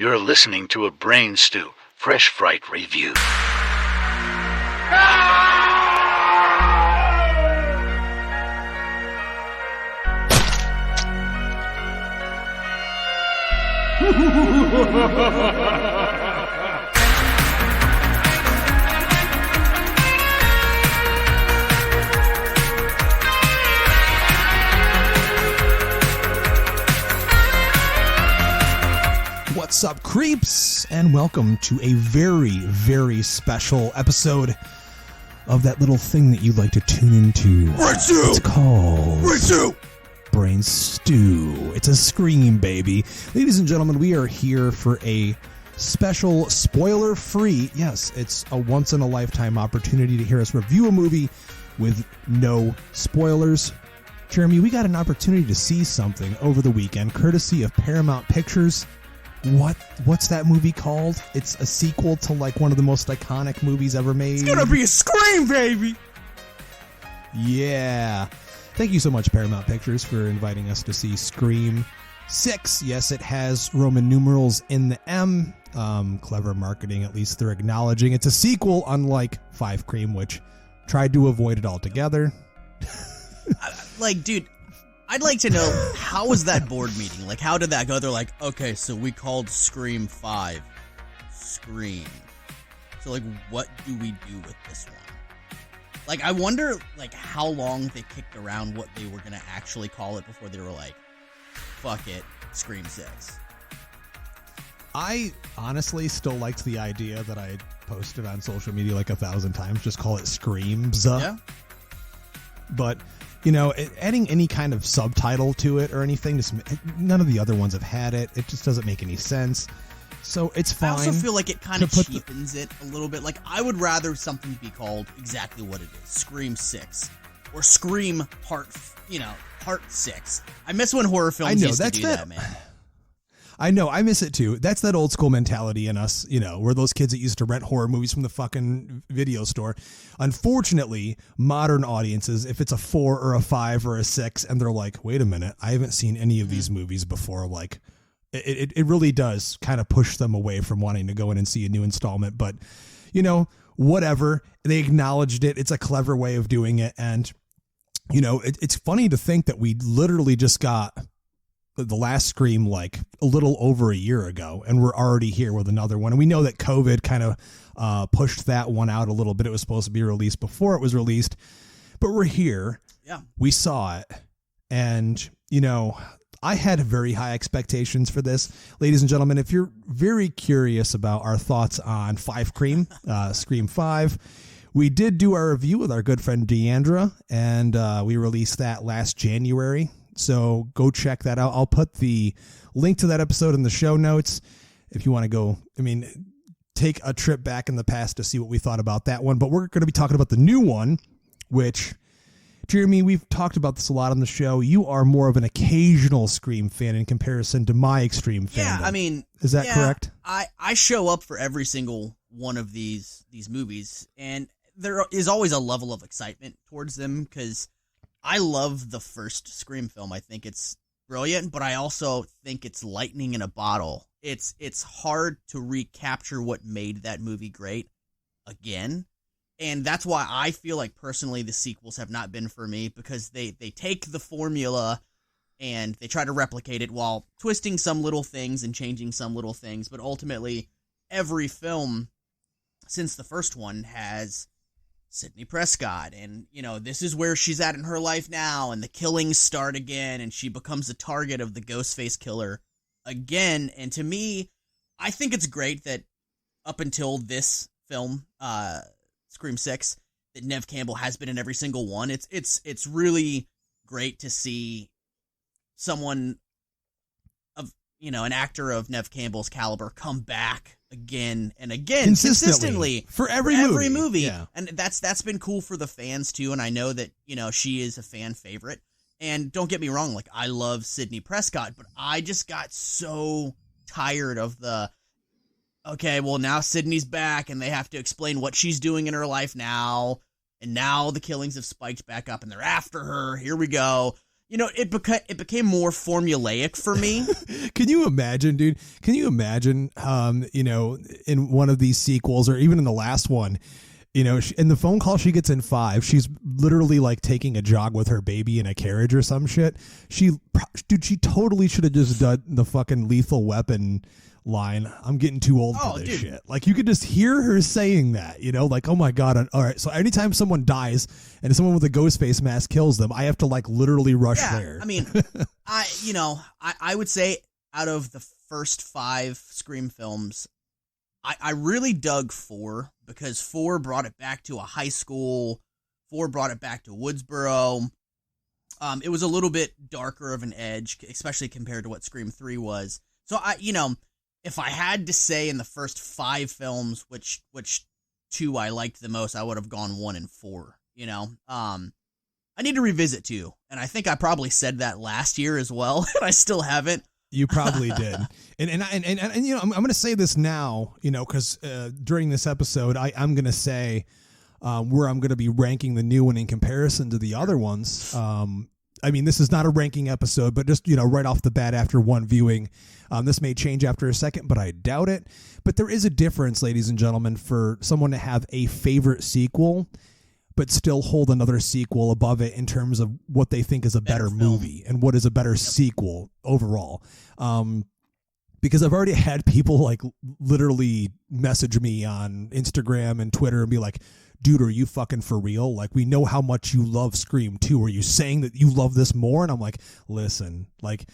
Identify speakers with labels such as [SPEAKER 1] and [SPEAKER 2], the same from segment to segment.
[SPEAKER 1] You're listening to a Brain Stew Fresh Fright review.
[SPEAKER 2] What's up, creeps, and welcome to a very, very special episode of that little thing that you like to tune into. It's called Brain Stew. It's a scream, baby. Ladies and gentlemen, we are here for a special spoiler-free, yes, it's a once-in-a-lifetime opportunity to hear us review a movie with no spoilers. Jeremy, we got an opportunity to see something over the weekend, courtesy of Paramount Pictures. What's that movie called? It's a sequel to like one of the most iconic movies ever made.
[SPEAKER 3] It's gonna be a Scream, baby!
[SPEAKER 2] Yeah. Thank you so much, Paramount Pictures, for inviting us to see Scream 6. Yes, it has Roman numerals in the M. Clever marketing, at least they're acknowledging. It's a sequel, unlike Five Cream, which tried to avoid it altogether.
[SPEAKER 3] Dude, I'd like to know, how was that board meeting? Like, how did that go? They're like, okay, so we called Scream 5 Scream. So, like, what do we do with this one? Like, I wonder, like, how long they kicked around what they were going to actually call it before they were like, fuck it, Scream 6.
[SPEAKER 2] I honestly still liked the idea that I posted on social media like 1,000 times. Just call it Screams.
[SPEAKER 3] Yeah.
[SPEAKER 2] But, you know, adding any kind of subtitle to it or anything, just, none of the other ones have had it. It just doesn't make any sense. So it's fine.
[SPEAKER 3] I also feel like it kind of cheapens it a little bit. Like, I would rather something be called exactly what it is. Scream 6. Or Scream Part 6. I miss when horror films used to do that, man.
[SPEAKER 2] I know, I miss it too. That's that old school mentality in us, you know, we're those kids that used to rent horror movies from the fucking video store. Unfortunately, modern audiences, if it's a 4 or a 5 or a 6, and they're like, wait a minute, I haven't seen any of these movies before, like, it really does kind of push them away from wanting to go in and see a new installment. But, you know, whatever, they acknowledged it. It's a clever way of doing it. And, you know, it's funny to think that we literally just got the last Scream like a little over a year ago, and we're already here with another one. And we know that COVID kind of pushed that one out a little bit. It was supposed to be released before it was released, but we're here.
[SPEAKER 3] Yeah, we
[SPEAKER 2] saw it. And, you know, I had very high expectations for this. Ladies and gentlemen, if you're very curious about our thoughts on Scream 5, we did do our review with our good friend Deandra, and we released that last January. So go check that out. I'll put the link to that episode in the show notes if you want to go, take a trip back in the past to see what we thought about that one. But we're going to be talking about the new one, which, Jeremy, we've talked about this a lot on the show. You are more of an occasional Scream fan in comparison to my extreme fandom.
[SPEAKER 3] Yeah,
[SPEAKER 2] is that correct?
[SPEAKER 3] I show up for every single one of these movies, and there is always a level of excitement towards them because I love the first Scream film. I think it's brilliant, but I also think it's lightning in a bottle. It's hard to recapture what made that movie great again. And that's why I feel like personally the sequels have not been for me, because they take the formula and they try to replicate it while twisting some little things and changing some little things. But ultimately, every film since the first one has Sidney Prescott, and, you know, this is where she's at in her life now, and the killings start again, and she becomes the target of the Ghostface killer again. And to me, I think it's great that up until this film, Scream 6, that Neve Campbell has been in every single one. It's really great to see someone of, you know, an actor of Neve Campbell's caliber come back again and again consistently
[SPEAKER 2] for every movie. Yeah.
[SPEAKER 3] And that's been cool for the fans too. And I know that, you know, she is a fan favorite. And don't get me wrong, like, I love Sidney Prescott, but I just got so tired of the, okay, well, now Sidney's back and they have to explain what she's doing in her life now. And now the killings have spiked back up and they're after her. Here we go. it became more formulaic for me.
[SPEAKER 2] Can you imagine, dude? Can you imagine, in one of these sequels or even in the last one, in the phone call she gets in 5, she's literally like taking a jog with her baby in a carriage or some shit. She totally should have just done the fucking Lethal Weapon line. I'm getting too old for this shit. Like, you could just hear her saying that, like, oh my God. All right. So anytime someone dies and someone with a ghost face mask kills them, I have to like literally rush there.
[SPEAKER 3] I mean, I would say out of the first 5 Scream films, I really dug 4 because 4 brought it back to a high school. 4 brought it back to Woodsboro. It was a little bit darker of an edge, especially compared to what Scream 3 was. So if I had to say in the first 5 films, which 2 I liked the most, I would have gone 1 and 4. I need to revisit 2, and I think I probably said that last year as well, and I still haven't.
[SPEAKER 2] You probably did. And I'm going to say this now, because during this episode, I'm going to say where I'm going to be ranking the new one in comparison to the other ones. I mean, this is not a ranking episode, but just, right off the bat after one viewing, this may change after a second, but I doubt it. But there is a difference, ladies and gentlemen, for someone to have a favorite sequel, but still hold another sequel above it in terms of what they think is a better movie and what is a better sequel overall. Because I've already had people like literally message me on Instagram and Twitter and be like, dude, are you fucking for real? Like, we know how much you love Scream 2. Are you saying that you love this more? And I'm like, listen, like,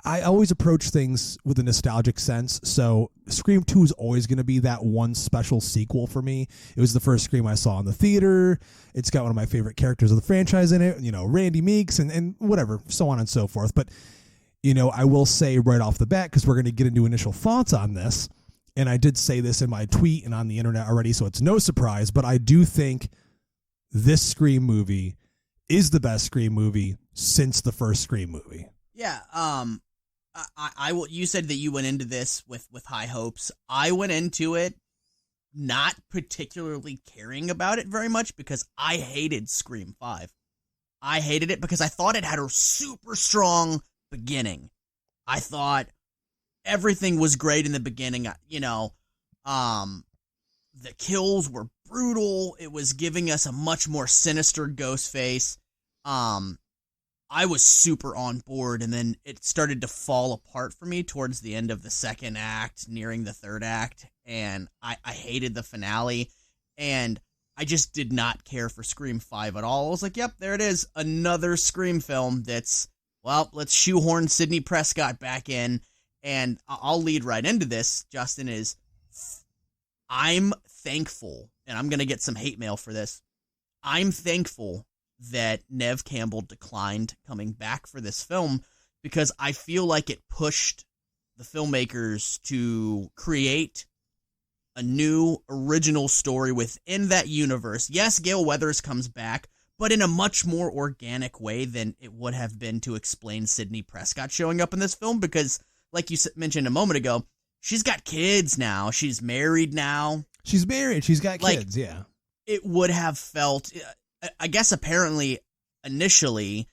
[SPEAKER 2] I always approach things with a nostalgic sense. So Scream 2 is always going to be that one special sequel for me. It was the first Scream I saw in the theater. It's got one of my favorite characters of the franchise in it, Randy Meeks and whatever, so on and so forth. But, I will say right off the bat, because we're going to get into initial thoughts on this, and I did say this in my tweet and on the internet already, so it's no surprise, but I do think this Scream movie is the best Scream movie since the first Scream movie.
[SPEAKER 3] Yeah, you said that you went into this with high hopes. I went into it not particularly caring about it very much because I hated Scream 5. I hated it because I thought it had a super strong beginning. I thought everything was great in the beginning. The kills were brutal. It was giving us a much more sinister ghost face. I was super on board, and then it started to fall apart for me towards the end of the second act, nearing the third act, and I hated the finale, and I just did not care for Scream 5 at all. I was like, yep, there it is, another Scream film that's, well, let's shoehorn Sidney Prescott back in, and I'll lead right into this, Justin, is I'm thankful, and I'm going to get some hate mail for this, I'm thankful that Neve Campbell declined coming back for this film because I feel like it pushed the filmmakers to create a new original story within that universe. Yes, Gale Weathers comes back, but in a much more organic way than it would have been to explain Sidney Prescott showing up in this film because, like you mentioned a moment ago, she's got kids now. She's married now.
[SPEAKER 2] She's married. She's got kids, yeah.
[SPEAKER 3] It would have felt... I guess apparently initially,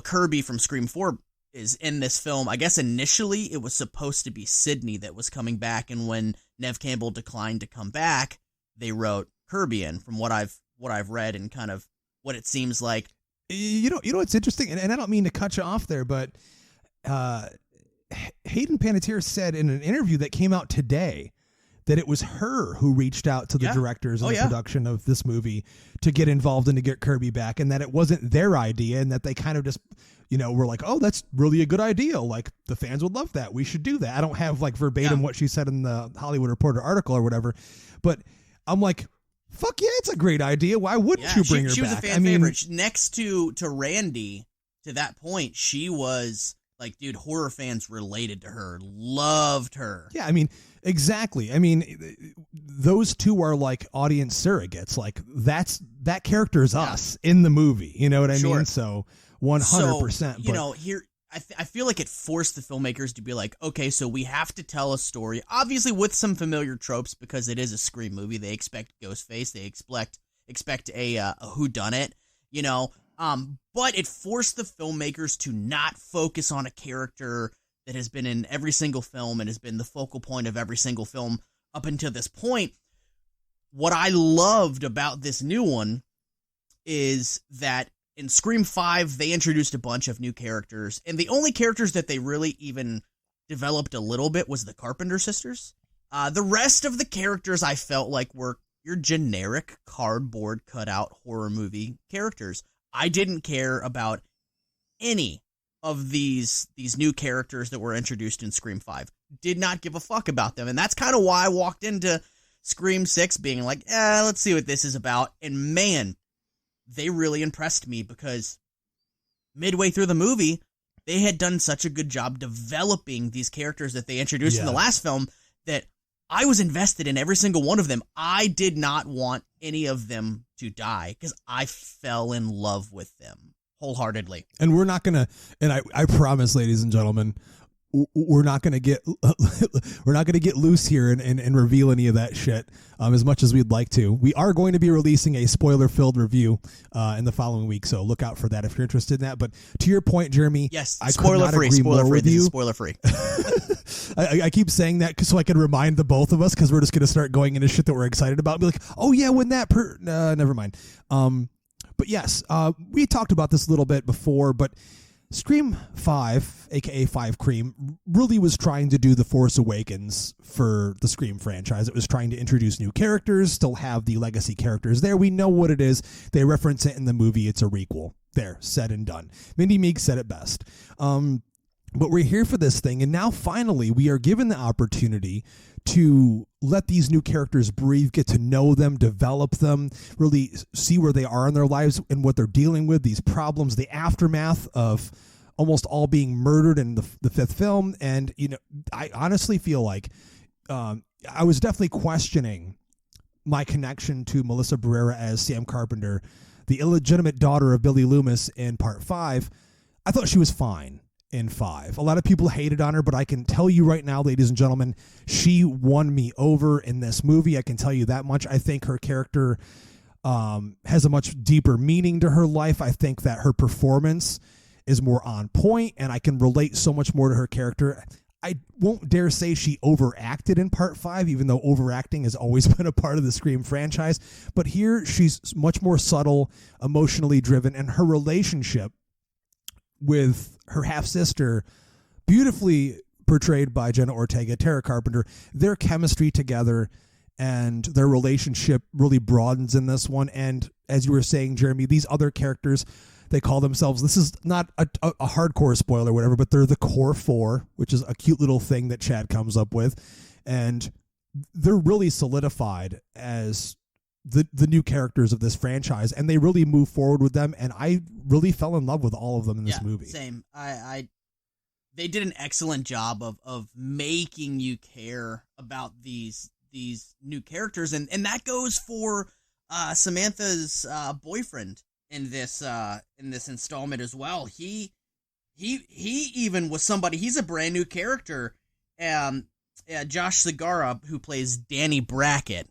[SPEAKER 3] Kirby from Scream 4 is in this film. I guess initially it was supposed to be Sidney that was coming back, and when Neve Campbell declined to come back, they wrote Kirby in. From what I've read and kind of what it seems like.
[SPEAKER 2] You know what's interesting, and I don't mean to cut you off there, but Hayden Panettiere said in an interview that came out today that it was her who reached out to the directors of the production of this movie to get involved and to get Kirby back, and that it wasn't their idea, and that they kind of just, were like, oh, that's really a good idea. Like, the fans would love that. We should do that. I don't have, like, verbatim what she said in the Hollywood Reporter article or whatever, but I'm like, fuck yeah, it's a great idea. Why wouldn't you bring her back?
[SPEAKER 3] She was a fan favorite. Next to Randy, to that point, she was... like, dude, horror fans related to her, loved her.
[SPEAKER 2] Yeah, I mean, exactly. I mean, those two are like audience surrogates. Like, that character is us in the movie. You know what I mean? So 100%.
[SPEAKER 3] So, here, I feel like it forced the filmmakers to be like, okay, so we have to tell a story, obviously with some familiar tropes because it is a Scream movie. They expect Ghostface. They expect a whodunit, But it forced the filmmakers to not focus on a character that has been in every single film and has been the focal point of every single film up until this point. What I loved about this new one is that in Scream 5, they introduced a bunch of new characters, and the only characters that they really even developed a little bit was the Carpenter sisters. The rest of the characters I felt like were your generic cardboard cutout horror movie characters. I didn't care about any of these new characters that were introduced in Scream 5. Did not give a fuck about them, and that's kind of why I walked into Scream 6 being like, let's see what this is about. And man, they really impressed me, because midway through the movie, they had done such a good job developing these characters that they introduced in the last film that I was invested in every single one of them. I did not want any of them to die because I fell in love with them wholeheartedly.
[SPEAKER 2] And we're not going to, and I promise, ladies and gentlemen, we're not going to get loose here and reveal any of that shit as much as we'd like to. We are going to be releasing a spoiler-filled review in the following week, so look out for that if you're interested in that. But to your point, Jeremy,
[SPEAKER 3] yes,
[SPEAKER 2] I
[SPEAKER 3] spoiler-free. This is spoiler-free.
[SPEAKER 2] I keep saying that so I can remind the both of us, because we're just going to start going into shit that we're excited about and be like, oh yeah, when that never mind. But yes, we talked about this a little bit before, but Scream 5, aka 5 Cream, really was trying to do The Force Awakens for the Scream franchise. It was trying to introduce new characters, still have the legacy characters there. We know what it is. They reference it in the movie. It's a requel. There, said and done. Mindy Meeks said it best. But we're here for this thing, and now finally we are given the opportunity to let these new characters breathe, get to know them, develop them, really see where they are in their lives and what they're dealing with, these problems, the aftermath of almost all being murdered in the fifth film. And, you know, I honestly feel like I was definitely questioning my connection to Melissa Barrera as Sam Carpenter, the illegitimate daughter of Billy Loomis in Part 5. I thought she was fine in 5. A lot of people hated on her, but I can tell you right now, ladies and gentlemen, she won me over in this movie. I can tell you that much. I think her character has a much deeper meaning to her life. I think that her performance is more on point, and I can relate so much more to her character. I won't dare say she overacted in Part 5, even though overacting has always been a part of the Scream franchise. But here, she's much more subtle, emotionally driven, and her relationship with her half-sister, beautifully portrayed by Jenna Ortega, Tara Carpenter, their chemistry together and their relationship really broadens in this one. And as you were saying, Jeremy, these other characters, they call themselves, this is not a hardcore spoiler or whatever, but they're the Core Four, which is a cute little thing that Chad comes up with. And they're really solidified as the new characters of this franchise, and they really move forward with them, and I really fell in love with all of them in this movie.
[SPEAKER 3] Same. They did an excellent job of making you care about these new characters, and that goes for Samantha's boyfriend in this installment as well. He even was somebody. He's a brand new character. Josh Segarra, who plays Danny Brackett,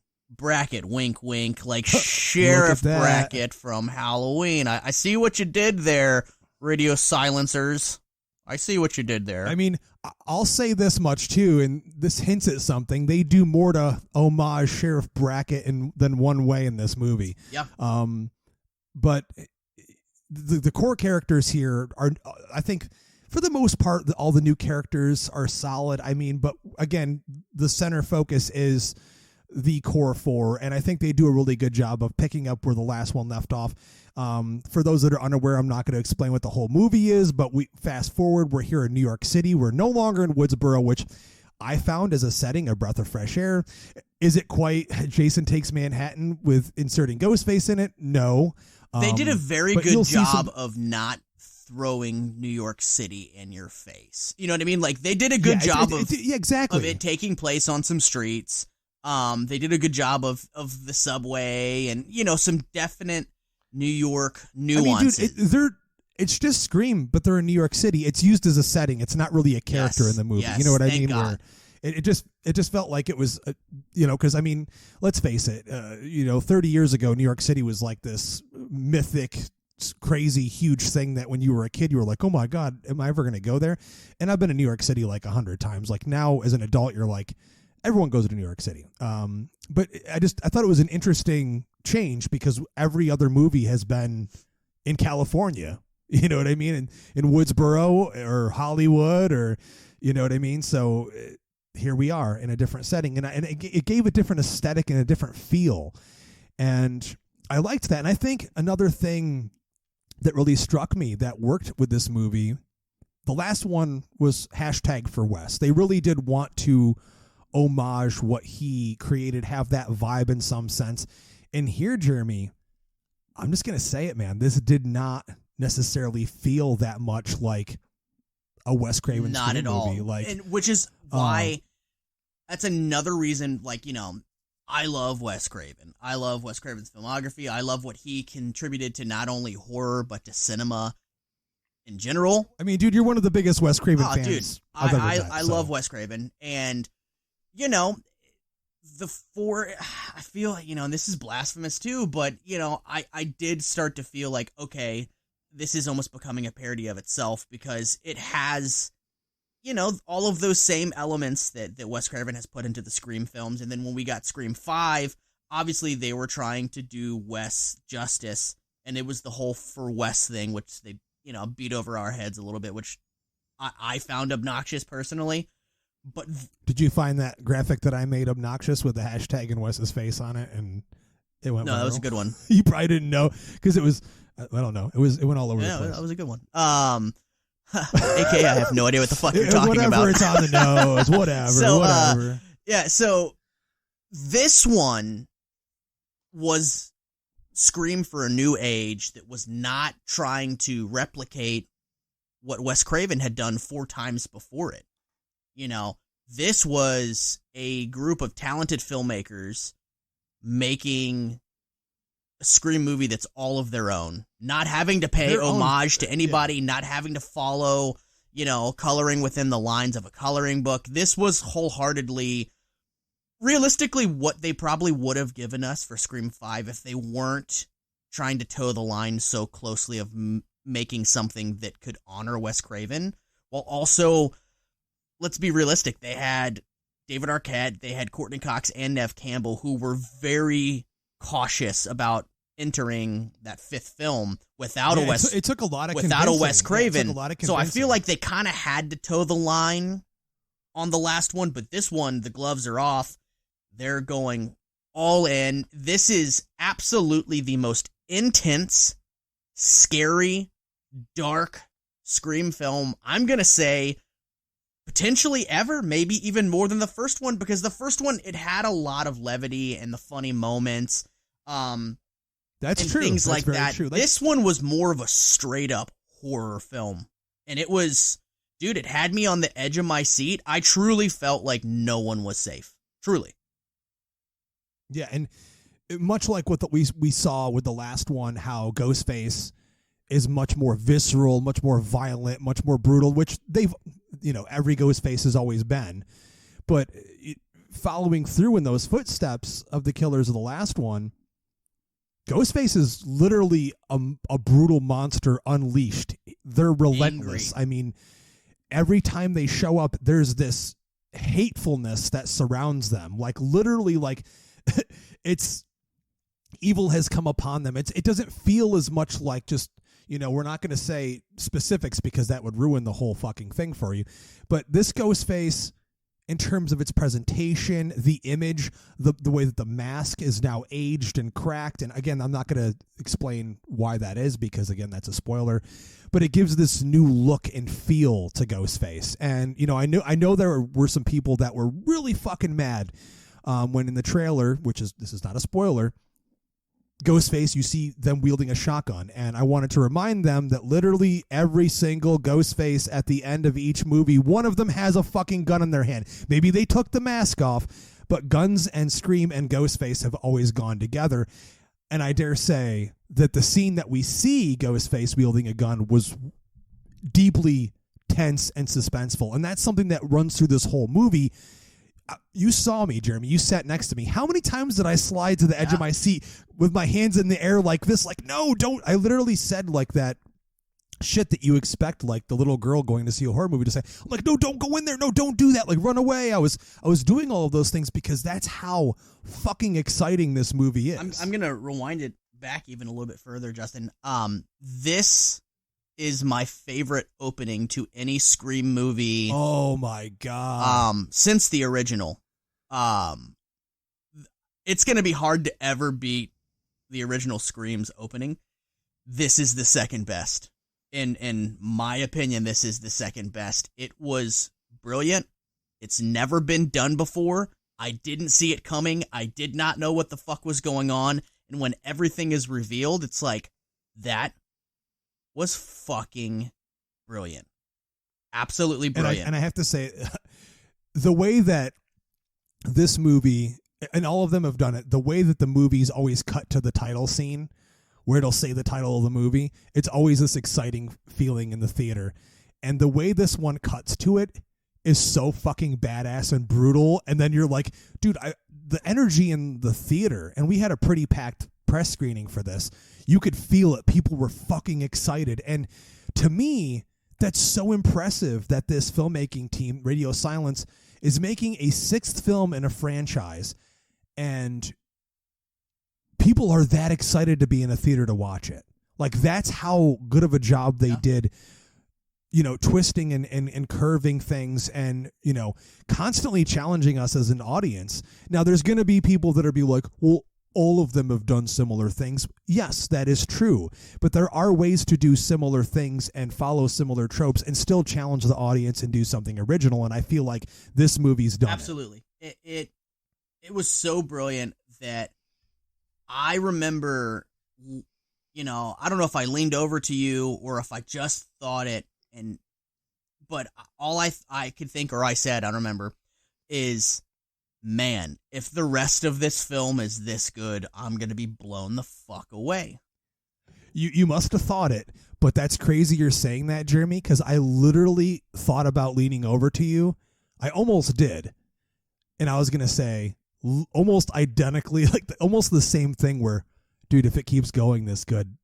[SPEAKER 3] wink, wink, like Sheriff Brackett from Halloween. I see what you did there, radio silencers. I see what you did there.
[SPEAKER 2] I mean, I'll say this much, too, and this hints at something. They do more to homage Sheriff Brackett than one way in this movie.
[SPEAKER 3] Yeah.
[SPEAKER 2] But the core characters here are, I think, for the most part, all the new characters are solid. I mean, but again, the center focus is the Core Four, and I think they do a really good job of picking up where the last one left off. For those that are unaware, I'm not going to explain what the whole movie is, but we fast forward, we're here in New York City. We're no longer in Woodsboro, which I found as a setting a breath of fresh air. Is it quite Jason Takes Manhattan with inserting Ghostface in it? No.
[SPEAKER 3] They did a very good job of not throwing New York City in your face. You know what I mean? Like, they did a good job of it taking place on some streets. They did a good job of the subway and, you know, some definite New York nuances.
[SPEAKER 2] I mean, dude, it's just Scream, but they're in New York City. It's used as a setting. It's not really a character in the movie.
[SPEAKER 3] Yes,
[SPEAKER 2] you know what I mean?
[SPEAKER 3] God.
[SPEAKER 2] Where it just felt like it was, you know, because I mean, let's face it, 30 years ago, New York City was like this mythic crazy huge thing that when you were a kid you were like, oh my god, am I ever going to go there? And I've been to New York City like 100 times. Like now as an adult you're like, everyone goes to New York City. But I thought it was an interesting change because every other movie has been in California. You know what I mean? In Woodsboro or Hollywood, or you know what I mean? So here we are in a different setting, and it gave a different aesthetic and a different feel, and I liked that. And I think another thing that really struck me that worked with this movie, the last one was #4Wes. They really did want to homage what he created, have that vibe in some sense. And here, Jeremy, I'm just gonna say it, man. This did not necessarily feel that much like a Wes Craven
[SPEAKER 3] not at
[SPEAKER 2] movie,
[SPEAKER 3] all.
[SPEAKER 2] like,
[SPEAKER 3] and which is why that's another reason. Like, you know, I love Wes Craven. I love Wes Craven's filmography. I love what he contributed to not only horror but to cinema in general.
[SPEAKER 2] I mean, dude, you're one of the biggest Wes Craven fans.
[SPEAKER 3] Dude,
[SPEAKER 2] I've ever met,
[SPEAKER 3] I love Wes Craven, and you know, I feel, you know, and this is blasphemous too, but you know, I did start to feel like, okay, this is almost becoming a parody of itself because it has, you know, all of those same elements that Wes Craven has put into the Scream films. And then when we got Scream 5, obviously they were trying to do Wes justice, and it was the whole For Wes thing, which they, you know, beat over our heads a little bit, which I found obnoxious personally. But
[SPEAKER 2] did you find that graphic that I made obnoxious with the hashtag and Wes's face on it? And it went
[SPEAKER 3] no,
[SPEAKER 2] viral?
[SPEAKER 3] That was a good one.
[SPEAKER 2] You probably didn't know because it was, I don't know. It went all over the place.
[SPEAKER 3] That was a good one. AKA, I have no idea what the fuck you're talking
[SPEAKER 2] whatever,
[SPEAKER 3] about.
[SPEAKER 2] It's on the nose. Whatever. Whatever.
[SPEAKER 3] Yeah. So this one was Scream for a new age that was not trying to replicate what Wes Craven had done 4 times before it. You know, this was a group of talented filmmakers making a Scream movie that's all of their own, not having to pay homage to anybody, not having to follow, you know, coloring within the lines of a coloring book. This was wholeheartedly, realistically, what they probably would have given us for Scream 5 if they weren't trying to toe the line so closely of making something that could honor Wes Craven, while also, let's be realistic, they had David Arquette, they had Courtney Cox and Neve Campbell, who were very cautious about entering that 5th film without a Wes.
[SPEAKER 2] It took a lot of
[SPEAKER 3] without a Wes Craven.
[SPEAKER 2] So
[SPEAKER 3] I feel like they kind of had to toe the line on the last one, but this one, the gloves are off. They're going all in. This is absolutely the most intense, scary, dark Scream film, I'm gonna say, potentially ever, maybe even more than the first one, because the first one, it had a lot of levity and the funny moments.
[SPEAKER 2] That's true.
[SPEAKER 3] Things
[SPEAKER 2] That's
[SPEAKER 3] like
[SPEAKER 2] very
[SPEAKER 3] that.
[SPEAKER 2] True.
[SPEAKER 3] This one was more of a straight up horror film. And it was, dude, it had me on the edge of my seat. I truly felt like no one was safe. Truly.
[SPEAKER 2] Yeah, and much like what we saw with the last one, how Ghostface is much more visceral, much more violent, much more brutal, which they've, you know, every Ghostface has always been. But following through in those footsteps of the killers of the last one, Ghostface is literally a brutal monster unleashed. They're relentless.
[SPEAKER 3] Angry.
[SPEAKER 2] I mean, every time they show up, there's this hatefulness that surrounds them. Like literally, like it's evil has come upon them. It doesn't feel as much like just, you know, we're not going to say specifics because that would ruin the whole fucking thing for you. But this Ghostface, in terms of its presentation, the image, the way that the mask is now aged and cracked. And again, I'm not going to explain why that is because, again, that's a spoiler. But it gives this new look and feel to Ghostface. And, you know, I know there were some people that were really fucking mad when in the trailer, this is not a spoiler, Ghostface, you see them wielding a shotgun. And I wanted to remind them that literally every single Ghostface at the end of each movie, one of them has a fucking gun in their hand. Maybe they took the mask off, but guns and Scream and Ghostface have always gone together. And I dare say that the scene that we see Ghostface wielding a gun was deeply tense and suspenseful. And that's something that runs through this whole movie. you saw me, Jeremy. You sat next to me. How many times did I slide to the edge of my seat with my hands in the air like this? Like, no, don't. I literally said like that shit that you expect, like the little girl going to see a horror movie to say. I'm like, no, don't go in there. No, don't do that. Like, run away. I was doing all of those things because that's how fucking exciting this movie is.
[SPEAKER 3] I'm gonna rewind it back even a little bit further, Justin. This is my favorite opening to any Scream movie.
[SPEAKER 2] Oh my god.
[SPEAKER 3] Since the original. It's going to be hard to ever beat the original Scream's opening. This is the second best. In my opinion, this is the second best. It was brilliant. It's never been done before. I didn't see it coming. I did not know what the fuck was going on. And when everything is revealed, it's like, that was fucking brilliant. Absolutely brilliant.
[SPEAKER 2] And I have to say, the way that this movie, and all of them have done it, the way that the movies always cut to the title scene, where it'll say the title of the movie, it's always this exciting feeling in the theater. And the way this one cuts to it is so fucking badass and brutal. And then you're like, dude, the energy in the theater, and we had a pretty packed press screening for this. You could feel it. People were fucking excited. And to me, that's so impressive that this filmmaking team, Radio Silence, is making a sixth film in a franchise. And people are that excited to be in a theater to watch it. Like, that's how good of a job they did, you know, twisting and curving things and, you know, constantly challenging us as an audience. Now, there's going to be people that are be like, well, all of them have done similar things. Yes, that is true. But there are ways to do similar things and follow similar tropes and still challenge the audience and do something original. And I feel like this movie's done.
[SPEAKER 3] Absolutely. It was so brilliant that I remember, you know, I don't know if I leaned over to you or if I just thought it, but all I could think, or I said, I don't remember, is, man, if the rest of this film is this good, I'm going to be blown the fuck away.
[SPEAKER 2] You must have thought it, but that's crazy you're saying that, Jeremy, because I literally thought about leaning over to you. I almost did. And I was going to say almost identically, like almost the same thing where, dude, if it keeps going this good,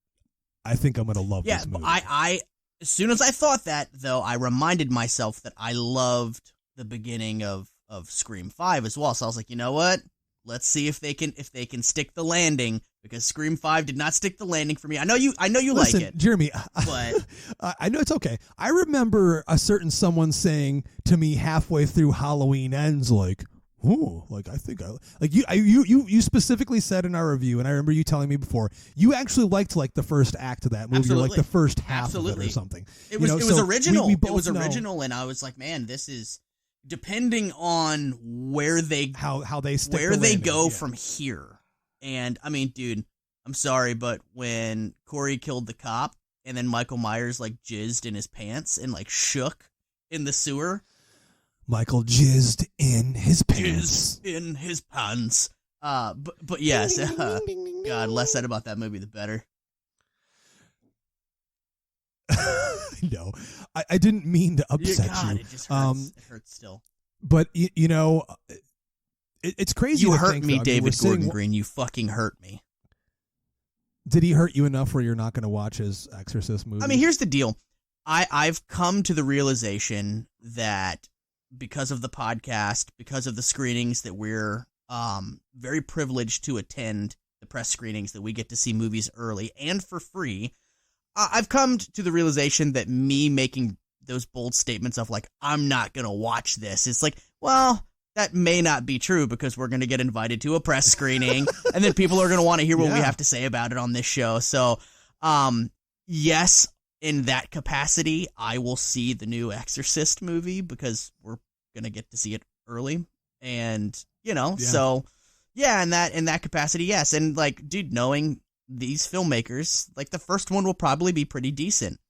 [SPEAKER 2] I think I'm going to love this movie.
[SPEAKER 3] I as soon as I thought that, though, I reminded myself that I loved the beginning of Scream 5 as well. So I was like, you know what? Let's see if they can stick the landing, because Scream 5 did not stick the landing for me. I know you
[SPEAKER 2] Listen,
[SPEAKER 3] like it,
[SPEAKER 2] Jeremy,
[SPEAKER 3] but
[SPEAKER 2] I know it's okay. I remember a certain someone saying to me halfway through Halloween Ends, like, "Oh, like I think I like you." You specifically said in our review, and I remember you telling me before, you actually liked like the first act of that movie,
[SPEAKER 3] Absolutely.
[SPEAKER 2] or like the first half of it or something.
[SPEAKER 3] It was original.
[SPEAKER 2] It
[SPEAKER 3] was original, and I was like, man, this is, depending on where they
[SPEAKER 2] how they stick
[SPEAKER 3] where
[SPEAKER 2] the
[SPEAKER 3] they
[SPEAKER 2] landing,
[SPEAKER 3] go from here. And I mean, dude, I'm sorry, but when Corey killed the cop and then Michael Myers like jizzed in his pants and like shook in the sewer,
[SPEAKER 2] Michael jizzed in his pants.
[SPEAKER 3] Jizzed in his pants. But yes, God, less said about that movie, the better.
[SPEAKER 2] No, I didn't mean to upset you.
[SPEAKER 3] It just hurts. It hurts still.
[SPEAKER 2] But you know, it's crazy.
[SPEAKER 3] You
[SPEAKER 2] to
[SPEAKER 3] hurt
[SPEAKER 2] think,
[SPEAKER 3] me,
[SPEAKER 2] though.
[SPEAKER 3] David Gordon Green. You fucking hurt me.
[SPEAKER 2] Did he hurt you enough where you're not going to watch his Exorcist movie?
[SPEAKER 3] I mean, here's the deal. I've come to the realization that because of the podcast, because of the screenings that we're very privileged to attend, the press screenings that we get to see movies early and for free, I've come to the realization that me making those bold statements of like, I'm not going to watch this, it's like, well, that may not be true, because we're going to get invited to a press screening and then people are going to want to hear what we have to say about it on this show. So, yes, in that capacity, I will see the new Exorcist movie because we're going to get to see it early. And, you know, so yeah, in that capacity, yes. And like, dude, knowing these filmmakers, like the first one will probably be pretty decent.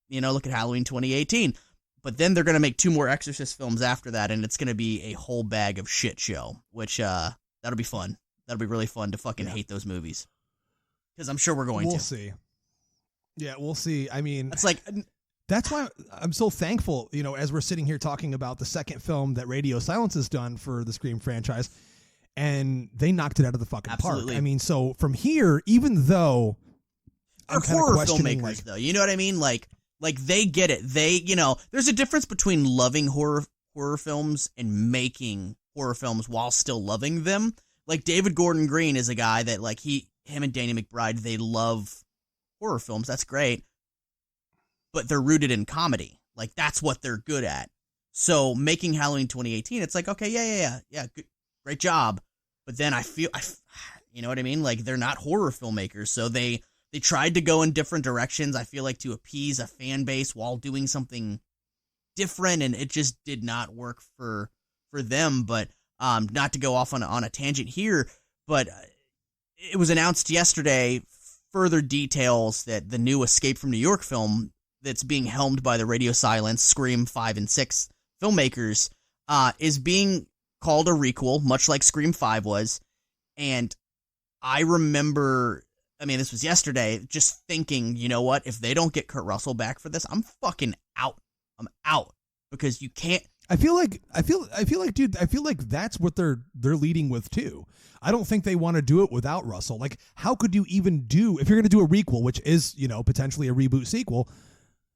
[SPEAKER 3] You know, look at Halloween 2018. But then they're going to make 2 more Exorcist films after that, and it's going to be a whole bag of shit show, which that'll be fun. That'll be really fun to fucking hate those movies. Because I'm sure we're going to.
[SPEAKER 2] We'll see. Yeah, we'll see. I mean,
[SPEAKER 3] it's like,
[SPEAKER 2] That's why I'm so thankful, as we're sitting here talking about the second film that Radio Silence has done for the Scream franchise, and they knocked it out of the fucking park. I mean, so from here, even though
[SPEAKER 3] they're horror filmmakers, though, you know what I mean? Like they get it. They, there's a difference between loving horror films and making horror films while still loving them. Like David Gordon Green is a guy that him and Danny McBride, they love horror films. That's great. But they're rooted in comedy. Like, that's what they're good at. So making Halloween 2018, it's like, okay, yeah, good, great job. But then I feel, you know what I mean? Like, they're not horror filmmakers. So they tried to go in different directions, I feel like, to appease a fan base while doing something different, and it just did not work for them. But not to go off on a tangent here, but it was announced yesterday, further details that the new Escape from New York film that's being helmed by the Radio Silence, Scream 5 and 6 filmmakers, is being called a requel, much like Scream 5 was. And I remember, this was yesterday, just thinking, you know what, if they don't get Kurt Russell back for this, I'm fucking out. I'm out. Because you can't.
[SPEAKER 2] I feel like, dude, that's what they're leading with too. I don't think they want to do it without Russell. Like, how could you even if you're going to do a requel, which is, potentially a reboot sequel,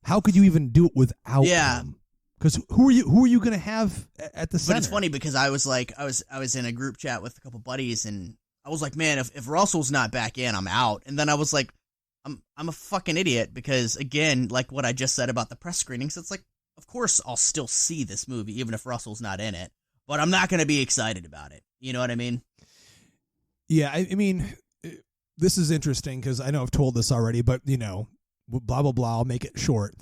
[SPEAKER 2] how could you even do it without him? Because who are you going to have at the center?
[SPEAKER 3] But it's funny because I was in a group chat with a couple buddies, and I was like, man, if Russell's not back in, I'm out. And then I was like, I'm a fucking idiot because, again, like what I just said about the press screenings, it's like, of course I'll still see this movie even if Russell's not in it, but I'm not going to be excited about it. You know what I mean?
[SPEAKER 2] Yeah, I mean, this is interesting because I know I've told this already, but, blah, blah, blah, I'll make it short.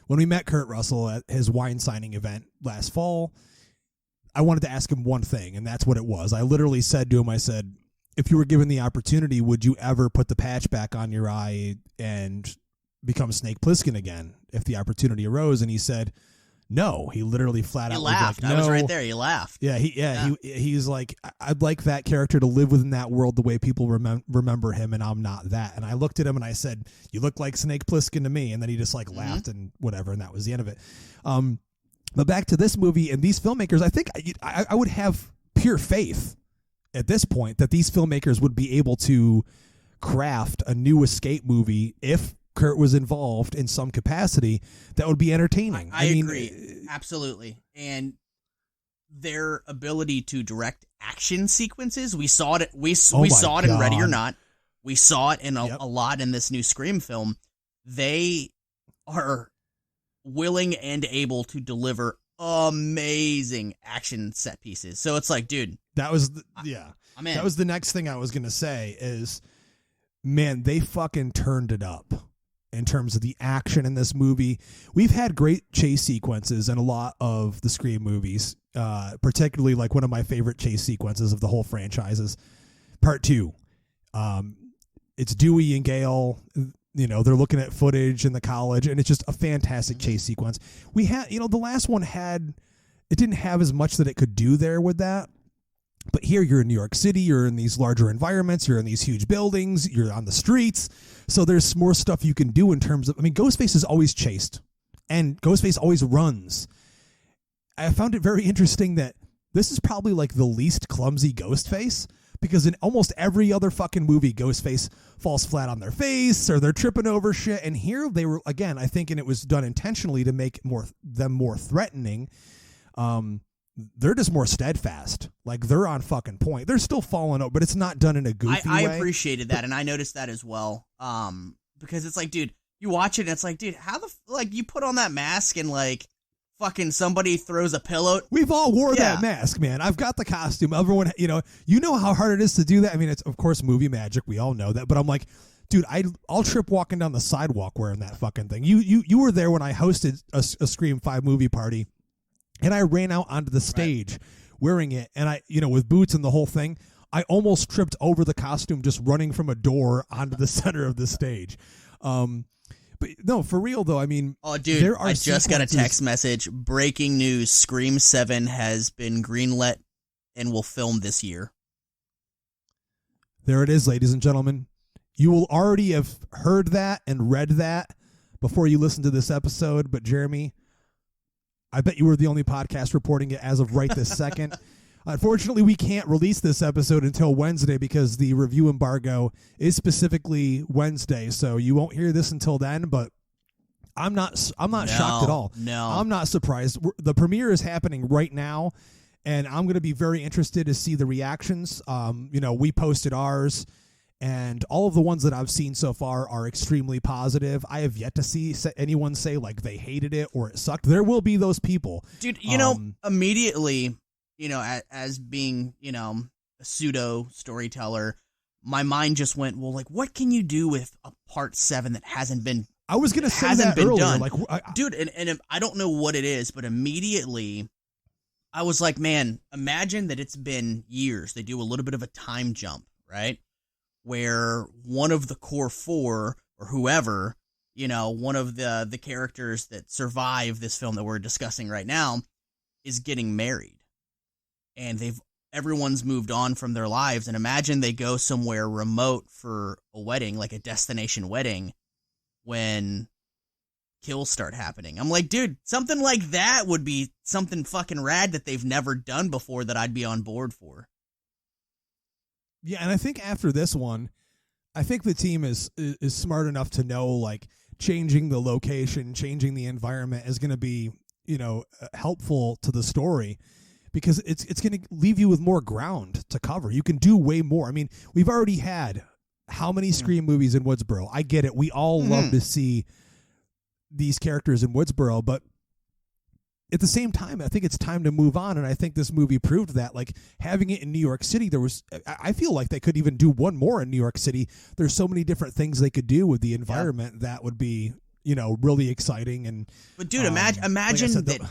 [SPEAKER 2] When we met Kurt Russell at his wine signing event last fall, I wanted to ask him one thing, and that's what it was. I literally said to him, I said, if you were given the opportunity, would you ever put the patch back on your eye and become Snake Plissken again if the opportunity arose? And he said, no. He literally flat out
[SPEAKER 3] laughed.
[SPEAKER 2] Was like, no.
[SPEAKER 3] I was right there. He laughed.
[SPEAKER 2] Yeah, he's like, I'd like that character to live within that world the way people remember him, and I'm not that. And I looked at him and I said, you look like Snake Plissken to me. And then he just laughed and whatever, and that was the end of it. But back to this movie and these filmmakers, I think I would have pure faith at this point that these filmmakers would be able to craft a new Escape movie if Kurt was involved in some capacity that would be entertaining.
[SPEAKER 3] I agree. Absolutely. And their ability to direct action sequences, we saw it. We saw it in Ready or Not. We saw it in a lot in this new Scream film. They are willing and able to deliver amazing action set pieces. So it's like, dude,
[SPEAKER 2] that was that was the next thing I was going to say is, man, they fucking turned it up. In terms of the action in this movie, we've had great chase sequences in a lot of the Scream movies, particularly like one of my favorite chase sequences of the whole franchise is Part 2. It's Dewey and Gale, they're looking at footage in the college, and it's just a fantastic chase sequence. We had, the last one it didn't have as much that it could do there with that. But here you're in New York City, you're in these larger environments, you're in these huge buildings, you're on the streets. So there's more stuff you can do in terms of, Ghostface is always chased and Ghostface always runs. I found it very interesting that this is probably like the least clumsy Ghostface because in almost every other fucking movie, Ghostface falls flat on their face or they're tripping over shit. And here they were, again, I think, and it was done intentionally to make them more threatening. They're just more steadfast. Like, they're on fucking point. They're still falling over, but it's not done in a goofy way.
[SPEAKER 3] I appreciated that, and I noticed that as well. Because it's like, dude, you watch it, and it's like, dude, how you put on that mask and, fucking somebody throws a pillow.
[SPEAKER 2] We've all wore that mask, man. I've got the costume. Everyone, you know how hard it is to do that? It's, of course, movie magic. We all know that. But I'm like, dude, I'll trip walking down the sidewalk wearing that fucking thing. You were there when I hosted a Scream 5 movie party. And I ran out onto the stage wearing it, and I, with boots and the whole thing, I almost tripped over the costume just running from a door onto the center of the stage. But no, for real though,
[SPEAKER 3] oh dude, I just got a text message. Breaking news: Scream 7 has been greenlit and will film this year.
[SPEAKER 2] There it is, ladies and gentlemen. You will already have heard that and read that before you listen to this episode, but Jeremy, I bet you were the only podcast reporting it as of right this second. Unfortunately, we can't release this episode until Wednesday because the review embargo is specifically Wednesday, so you won't hear this until then, but I'm not shocked at all.
[SPEAKER 3] No.
[SPEAKER 2] I'm not surprised. The premiere is happening right now, and I'm going to be very interested to see the reactions. We posted ours, and all of the ones that I've seen so far are extremely positive. I have yet to see anyone say like they hated it or it sucked. There will be those people.
[SPEAKER 3] Dude, immediately, as being, a pseudo storyteller, my mind just went, well, like, what can you do with a part 7 that hasn't been
[SPEAKER 2] I was going to say that earlier.
[SPEAKER 3] Done.
[SPEAKER 2] Like,
[SPEAKER 3] dude, and I don't know what it is, but immediately I was like, man, imagine that it's been years. They do a little bit of a time jump, right? Where one of the core 4 or whoever, one of the characters that survive this film that we're discussing right now is getting married. And everyone's moved on from their lives. And imagine they go somewhere remote for a wedding, like a destination wedding, when kills start happening. I'm like, dude, something like that would be something fucking rad that they've never done before that I'd be on board for.
[SPEAKER 2] Yeah, and I think after this one, I think the team is smart enough to know, like, changing the location, changing the environment is going to be, helpful to the story because it's going to leave you with more ground to cover. You can do way more. I mean, we've already had how many Scream movies in Woodsboro? I get it. We all love to see these characters in Woodsboro, but at the same time, I think it's time to move on, and I think this movie proved that. Like, having it in New York City, I feel like they could even do one more in New York City. There's so many different things they could do with the environment that would be, really exciting. But
[SPEAKER 3] dude, imagine like said, that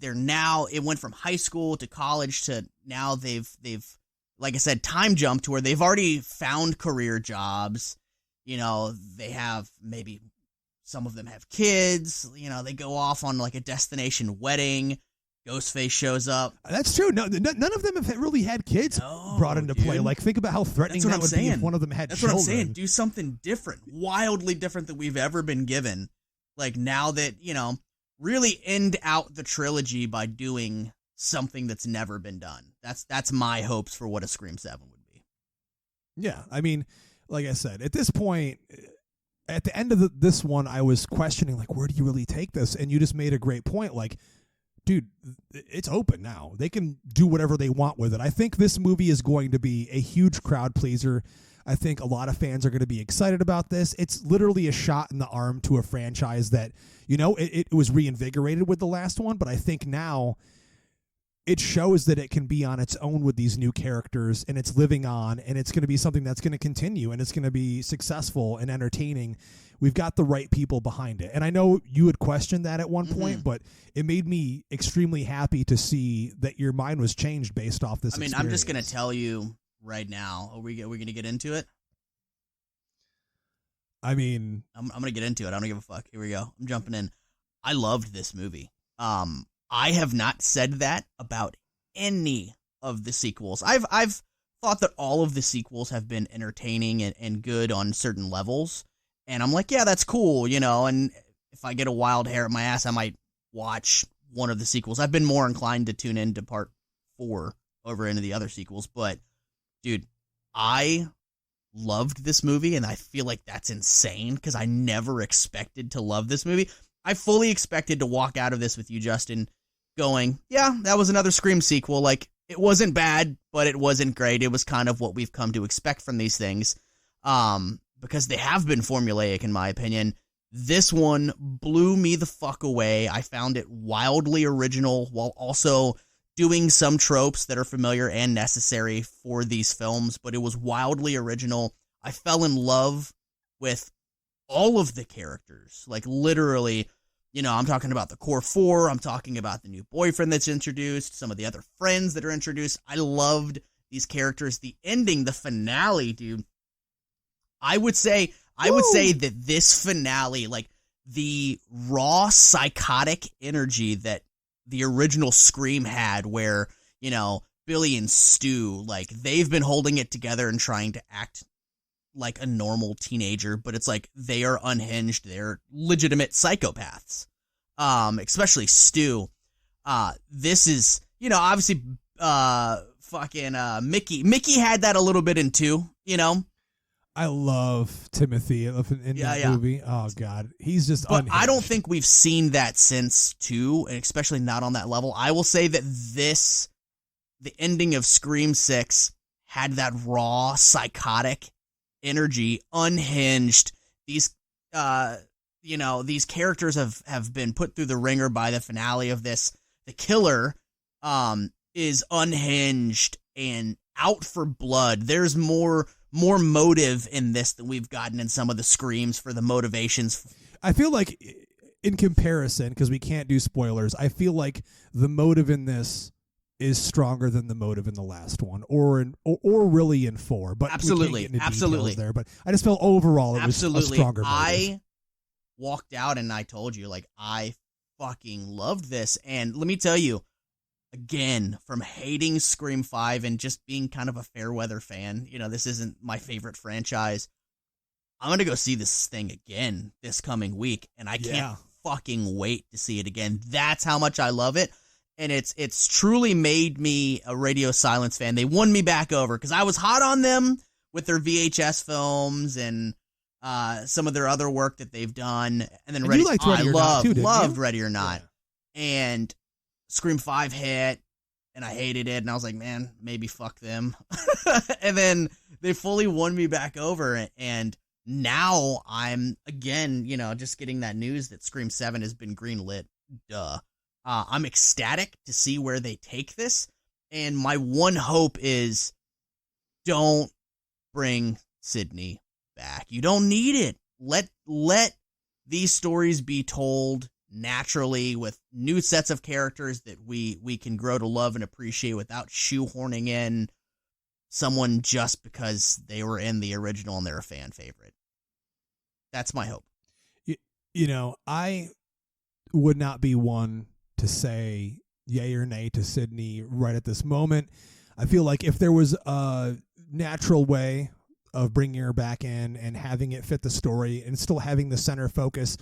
[SPEAKER 3] they're now, it went from high school to college to now they've like I said, time jump to where they've already found career jobs. They have maybe some of them have kids. They go off on like a destination wedding. Ghostface shows up.
[SPEAKER 2] That's true. No, none of them have really had kids brought into play. Like, think about how threatening that would be if one of them had children.
[SPEAKER 3] That's what I'm saying. Do something different, wildly different than we've ever been given. Like, now that, really end out the trilogy by doing something that's never been done. That's my hopes for what a Scream 7 would be.
[SPEAKER 2] Yeah, I mean, like I said, at this point, at the end of this one, I was questioning, like, where do you really take this? And you just made a great point. Like, dude, it's open now. They can do whatever they want with it. I think this movie is going to be a huge crowd pleaser. I think a lot of fans are going to be excited about this. It's literally a shot in the arm to a franchise that, it was reinvigorated with the last one, but I think now it shows that it can be on its own with these new characters, and it's living on, and it's going to be something that's going to continue, and it's going to be successful and entertaining. We've got the right people behind it. And I know you had questioned that at one point, but it made me extremely happy to see that your mind was changed based off this experience.
[SPEAKER 3] I'm just going to tell you right now. Are we going to get into it?
[SPEAKER 2] I mean,
[SPEAKER 3] I'm going to get into it. I don't give a fuck. Here we go. I'm jumping in. I loved this movie. I have not said that about any of the sequels. I've thought that all of the sequels have been entertaining and good on certain levels. And I'm like, yeah, that's cool, and if I get a wild hair at my ass, I might watch one of the sequels. I've been more inclined to tune into part 4 over into the other sequels. But, dude, I loved this movie, and I feel like that's insane because I never expected to love this movie. I fully expected to walk out of this with you, Justin, going, yeah, that was another Scream sequel. Like, it wasn't bad, but it wasn't great. It was kind of what we've come to expect from these things, because they have been formulaic, in my opinion. This one blew me the fuck away. I found it wildly original while also doing some tropes that are familiar and necessary for these films, but it was wildly original. I fell in love with all of the characters. Like, literally, I'm talking about the core 4. I'm talking about the new boyfriend that's introduced, some of the other friends that are introduced. I loved these characters. The ending, the finale, dude. I would say that this finale, like, the raw psychotic energy that the original Scream had, where, Billy and Stu, like, they've been holding it together and trying to act like a normal teenager, but it's like they are unhinged. They're legitimate psychopaths. Especially Stu. This is, obviously, Mickey had that a little bit in 2,
[SPEAKER 2] I love Timothy in that movie. Oh God, he's just.
[SPEAKER 3] But
[SPEAKER 2] unhinged.
[SPEAKER 3] I don't think we've seen that since 2, and especially not on that level. I will say that the ending of Scream 6 had that raw, psychotic energy, unhinged. These, these characters have been put through the ringer by the finale of this. The killer, is unhinged and out for blood. There's more motive in this than we've gotten in some of the Screams for the motivations.
[SPEAKER 2] I feel like, in comparison, because we can't do spoilers, I feel like the motive in this is stronger than the motive in the last one, or really in 4. But
[SPEAKER 3] absolutely, absolutely
[SPEAKER 2] there. But I just felt overall it was a stronger motive.
[SPEAKER 3] I walked out and I told you, like, I fucking loved this, and let me tell you. Again, from hating Scream 5 and just being kind of a fair weather fan, this isn't my favorite franchise. I'm going to go see this thing again this coming week, and I can't fucking wait to see it again. That's how much I love it, and it's truly made me a Radio Silence fan. They won me back over, because I was hot on them with their VHS films and some of their other work that they've done, and then I loved Ready or Not, and Scream 5 hit, and I hated it, and I was like, man, maybe fuck them. And then they fully won me back over, and now I'm, again, just getting that news that Scream 7 has been greenlit. Duh. I'm ecstatic to see where they take this, and my one hope is don't bring Sydney back. You don't need it. Let these stories be told naturally with new sets of characters that we can grow to love and appreciate without shoehorning in someone just because they were in the original and they're a fan favorite. That's my hope.
[SPEAKER 2] I would not be one to say yay or nay to Sydney right at this moment. I feel like if there was a natural way of bringing her back in and having it fit the story and still having the center focus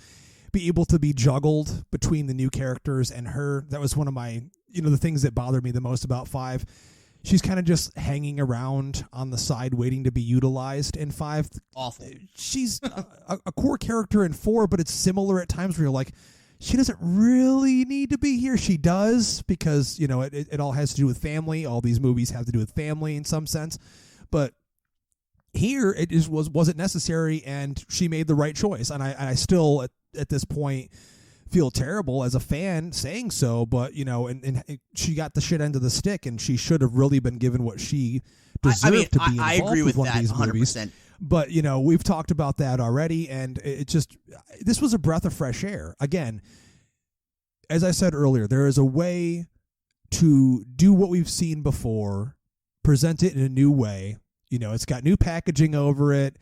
[SPEAKER 2] be able to be juggled between the new characters and her. That was one of my, the things that bothered me the most about 5. She's kind of just hanging around on the side waiting to be utilized in 5.
[SPEAKER 3] Awful.
[SPEAKER 2] She's a core character in 4, but it's similar at times where you're like, she doesn't really need to be here. She does because, it all has to do with family. All these movies have to do with family in some sense. But here it wasn't necessary, and she made the right choice. And I still at this point feel terrible as a fan saying so, but and she got the shit end of the stick, and she should have really been given what she deserved to be involved.
[SPEAKER 3] I agree with
[SPEAKER 2] one
[SPEAKER 3] that
[SPEAKER 2] of these
[SPEAKER 3] 100%.
[SPEAKER 2] Movies. But we've talked about that already, and this was a breath of fresh air. Again, as I said earlier, there is a way to do what we've seen before, present it in a new way. It's got new packaging over it.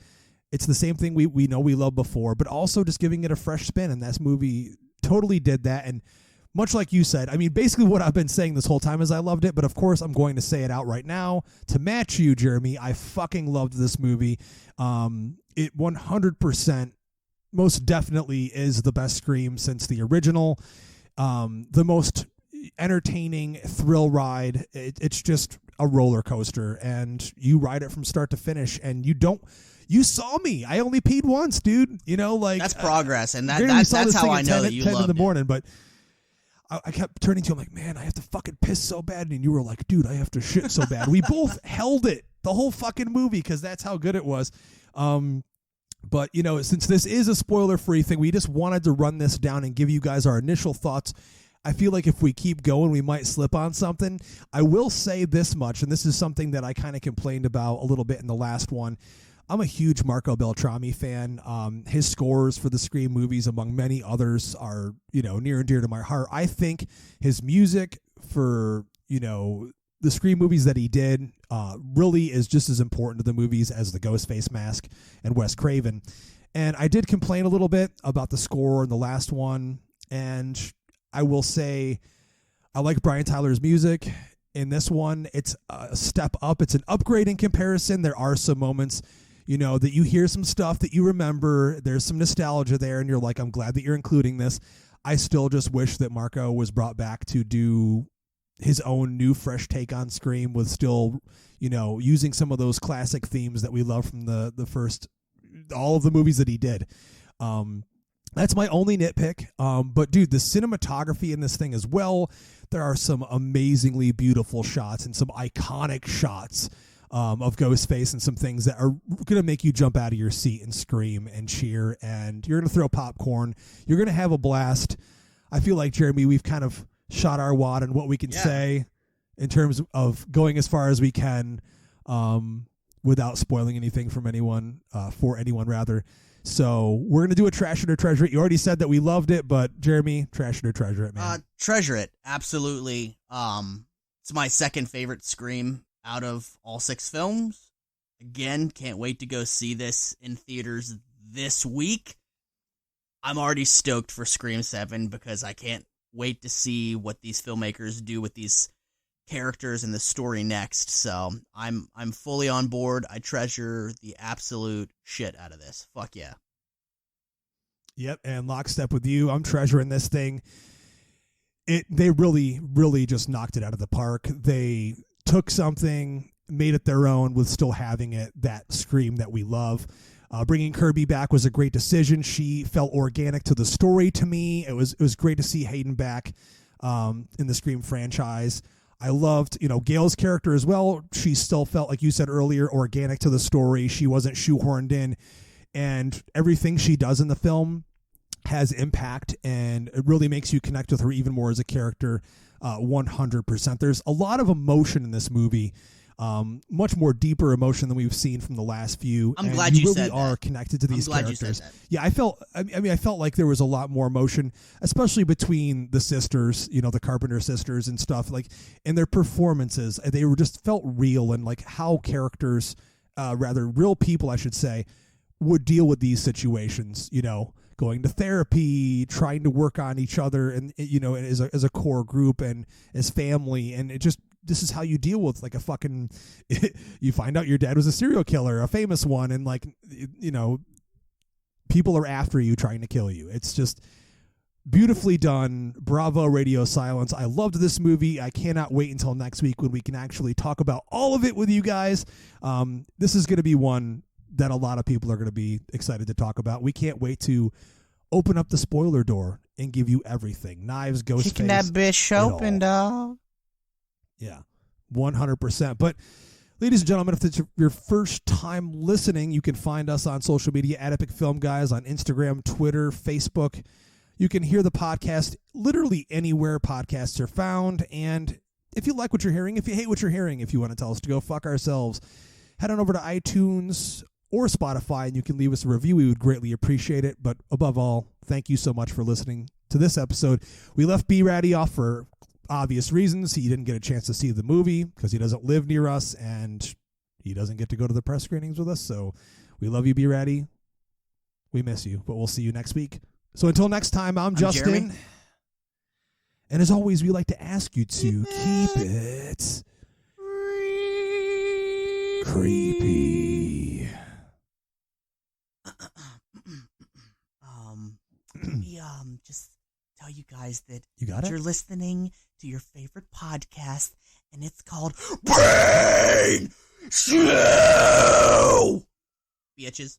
[SPEAKER 2] It's the same thing we know we loved before, but also just giving it a fresh spin. And this movie totally did that. And much like you said, I mean, basically what I've been saying this whole time is I loved it. But of course, I'm going to say it out right now to match you, Jeremy. I fucking loved this movie. It 100% most definitely is the best Scream since the original. The most entertaining thrill ride. It's just a roller coaster, and you ride it from start to finish, and you saw me. I only peed once, dude.
[SPEAKER 3] That's progress, and that's how I know that you
[SPEAKER 2] 10
[SPEAKER 3] loved
[SPEAKER 2] in the
[SPEAKER 3] it.
[SPEAKER 2] morning. But I kept turning to him like, man, I have to fucking piss so bad, and you were like, dude, I have to shit so bad. We both held it the whole fucking movie because that's how good it was. But since this is a spoiler-free thing, we just wanted to run this down and give you guys our initial thoughts. I feel like if we keep going, we might slip on something. I will say this much, and this is something that I kind of complained about a little bit in the last one. I'm a huge Marco Beltrami fan. His scores for the Scream movies, among many others, are near and dear to my heart. I think his music for the Scream movies that he did really is just as important to the movies as the Ghostface mask and Wes Craven. And I did complain a little bit about the score in the last one, and I will say I like Brian Tyler's music. In this one, it's a step up. It's an upgrade in comparison. There are some moments, you know, that you hear some stuff that you remember. There's some nostalgia there, and you're like, I'm glad that you're including this. I still just wish that Marco was brought back to do his own new fresh take on Scream with still, you know, using some of those classic themes that we love from the first, all of the movies that he did. That's my only nitpick. But dude, the cinematography in this thing as well, there are some amazingly beautiful shots and some iconic shots of Ghostface and some things that are going to make you jump out of your seat and scream and cheer, and you're going to throw popcorn. You're going to have a blast. I feel like, Jeremy, we've kind of shot our wad on what we can say in terms of going as far as we can without spoiling anything from anyone, for anyone rather. So we're going to do a trash it or treasure it. You already said that we loved it, but Jeremy, trash it or treasure it, man.
[SPEAKER 3] Treasure it. Absolutely. It's my second favorite Scream out of all 6 films. Again, can't wait to go see this in theaters this week. I'm already stoked for Scream 7 because I can't wait to see what these filmmakers do with these characters and the story next. So I'm fully on board. I treasure the absolute shit out of this. Fuck yeah.
[SPEAKER 2] Yep, and lockstep with you. I'm treasuring this thing. They really, really just knocked it out of the park. They took something, made it their own with still having it, that Scream that we love. Bringing Kirby back was a great decision. She felt organic to the story to me. It was great to see Hayden back in the Scream franchise. I loved, you know, Gail's character as well. She still felt, like you said earlier, organic to the story. She wasn't shoehorned in, and everything she does in the film has impact, and it really makes you connect with her even more as a character. 100%. There's a lot of emotion in this movie, much more deeper emotion than we've seen from the last few.
[SPEAKER 3] I'm glad you
[SPEAKER 2] really
[SPEAKER 3] said
[SPEAKER 2] are
[SPEAKER 3] that.
[SPEAKER 2] connected to these characters.
[SPEAKER 3] You said that.
[SPEAKER 2] Yeah, I felt like there was a lot more emotion, especially between the sisters, you know, the Carpenter sisters and stuff, like in their performances. They were just felt real, and like how characters, rather real people, I should say, would deal with these situations, you know, going to therapy, trying to work on each other, and, you know, as a core group and as family. And it just, this is how you deal with like a fucking, you find out your dad was a serial killer, a famous one, and like, you know, people are after you trying to kill you. It's just beautifully done. Bravo, Radio Silence. I loved this movie. I cannot wait until next week when we can actually talk about all of it with you guys. This is going to be one that a lot of people are going to be excited to talk about. We can't wait to open up the spoiler door and give you everything. Knives, Ghostface.
[SPEAKER 3] Kicking that bitch open, dog.
[SPEAKER 2] Yeah, 100%. But ladies and gentlemen, if it's your first time listening, you can find us on social media at Epic Film Guys on Instagram, Twitter, Facebook. You can hear the podcast literally anywhere podcasts are found. And if you like what you're hearing, if you hate what you're hearing, if you want to tell us to go fuck ourselves, head on over to iTunes or Spotify and you can leave us a review. We would greatly appreciate it. But above all, thank you so much for listening to this episode. We left B-Ratty off for obvious reasons. He didn't get a chance to see the movie because he doesn't live near us and he doesn't get to go to the press screenings with us. So we love you, B-Ratty. We miss you, but we'll see you next week. So until next time, I'm Justin.
[SPEAKER 3] Jeremy.
[SPEAKER 2] And as always, we like to ask you to keep it creepy.
[SPEAKER 3] Just tell you guys that
[SPEAKER 2] You got it?
[SPEAKER 3] you're listening to your favorite podcast, and it's called Brain Show. Bitches.